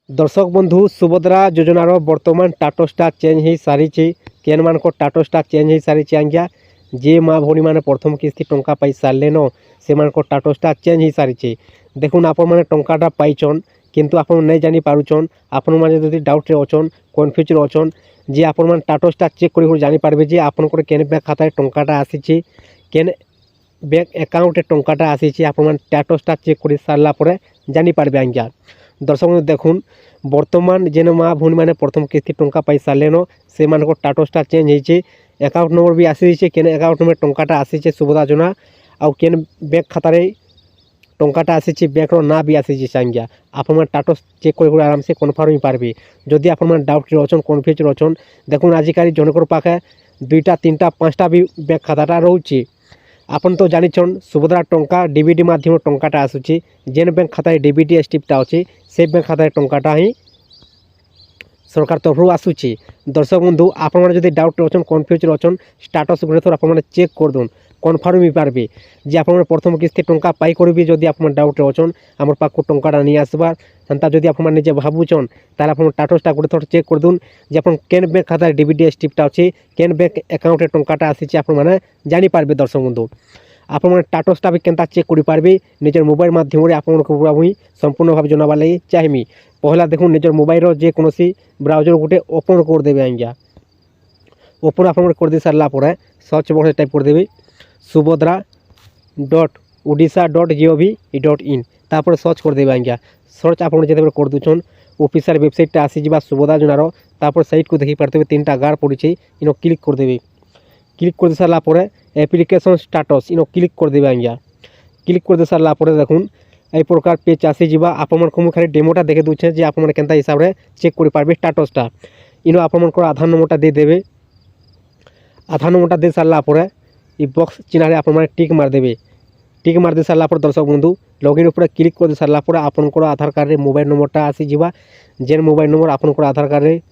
दर्शक बंधु सुभद्रा योजनार बर्तमान स्टाटसटा चेंज हो सारी केन मान स्टाटसटा चेंज हो सारी आज्ञा जे माँ भौणी मैंने प्रथम किस्ती टंका पाई सारे न से स्टाटसटा चेंज हो सारी देखुन आपण मैंने टंकाटा पाइछन किंतु आप नहीं जानी पारुछन आपण मैंने जदि डाउट अछन कन्फ्यूज अछन जे आपण मैंने स्टाटसटा चेक कर जानी पारबे जे आपनकर केन बैंक खाता टंकाटा आसी केन बैंक अकाउंट टंकाटा आसी आपण मैंने स्टाटसटा चेक कर सारा पर जानी पारबे आज्ञा। दर्शक बंधु देखुन बर्तमान जेन माँ भौणी मैंने प्रथम किस्ती टंका पाई सारे न से स्टाटसटा चेंज होती अकाउंट नंबर भी आसी केन अकाउंट नंबर टंकाटा आसी सुभद्रा योजना आउ केन बैंक खातार टंकाटा आसी बैंकर ना भी आसी आज्ञा आप स्टाटस चेक कर आराम से कन्फर्म पारबे जदि आप डाउट अछन कन्फ्यूज अछन देखुन आजिकल जनकर पाखे 2टा 3टा 5टा भी बैंक खाताटा रोचे आपन तो जानिछन सुभद्रा टंका डीबीडी माध्यम टंकाटा आसुची जेन बैंक खातार डीबीडी स्टिपटा अच्छे से बैंक खातार टंकाटा ही सरकार तरफ आसूची। दर्शक बंधु आप डाउट अछन कन्फ्यूज अछन स्टाटस गोटे थर आप चेक कर दून कन्फर्म ही पारबे जे आप प्रथम किस्ती टंका पाई करी जदि आप डाउट अछन आम पाक टंकाटा नहीं आसबार सेंता जदि आप निजे भावुचन तार आप स्टाटसटा गोटे थर चेक कर दून जे आप केन बैंक खातार डीबीडी स्टिपटा अच्छे केन बैंक अकाउंट टंकाटा आसी आप जानी पारबे। दर्शक बंधु आप स्टाटसटा भी केनता चेक कर पारबे निजर मोबाइल माध्यम आपन पूरा मुई संपूर्ण भाव जनाबार लगी चाहमी पहला देखुन निजर मोबाइल जेकोसी ब्राउजर गोटे ओपन कर देवे आज्ञा ओपन आप कर दे सारा पर सर्च बक्स टाइप कर देवे subhadra.odisha.gov.in तापर सर्च कर देवे आज्ञा सर्च आप जो कर दून ऑफिशियल वेबसाइट आसीजा सुभद्रा योजनार तापर साइट को देखी पार्थे 3टा गार पड़ी इन क्लिक कर देवे क्लिक कर दे सारा पर एप्लिकेशन स्टाटस इन क्लिक कर देवे आज्ञा क्लिक कर दे सारा पर देखुन ए प्रकार पेज आसीजा आपण खाली डेमोटा देखे दूचे जे आप केनता हिसाब से चेक कर पारबे स्टाटसटा इन आपण आधार नंबरटा दे देवे आधार नंबरटा दे सारा पर ये बॉक्स चिन्ह आप टिक मार देवे टिक मार दे सारा पर दर्शक बंधु लॉगिन ऊपर क्लिक कर दे सारा पर आपनकर आधार कार्ड रे मोबाइल नंबरटा आसीजा जेन मोबाइल नंबर आपनकर आधार कार्ड रे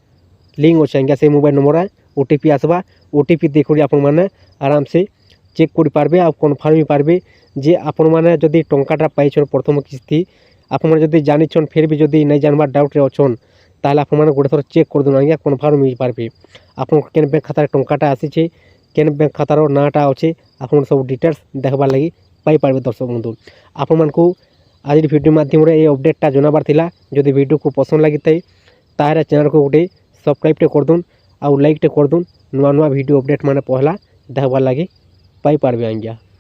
लिंक अच्छे आज्ञा से मोबाइल नंबर ओटीपी आसवा ओटीपी देखिए आप आराम से चेक कर पारबे आ कन्फर्म ही पारबे जे आपण मैंने जदि टंकाटा पाइछन प्रथम किस्ती आप जानिछन फिर भी जदि नहीं जानबार डाउट अछन ताहले आप गोटे थर चेक कर दून आज्ञा कन्फर्म हो पारबे आपन केन बैंक खातार टंकाटा आसी केन बैंक खातार नाटा अच्छे आप सब डिटेल्स देखबार लगी पाई पारबे। दर्शक बंधु आपण आज भिडियो माध्यम ये अपडेटटा जनाबार थिला जदि भिडियो को पसंद लगी थाए ताहले चैनल को गोटे सब्सक्राइब कर दून आउ लाइक कर दून नुआ नुआ भिडियो अपडेट माने पहला देखबार लगी पाई पारबे आज्ञा।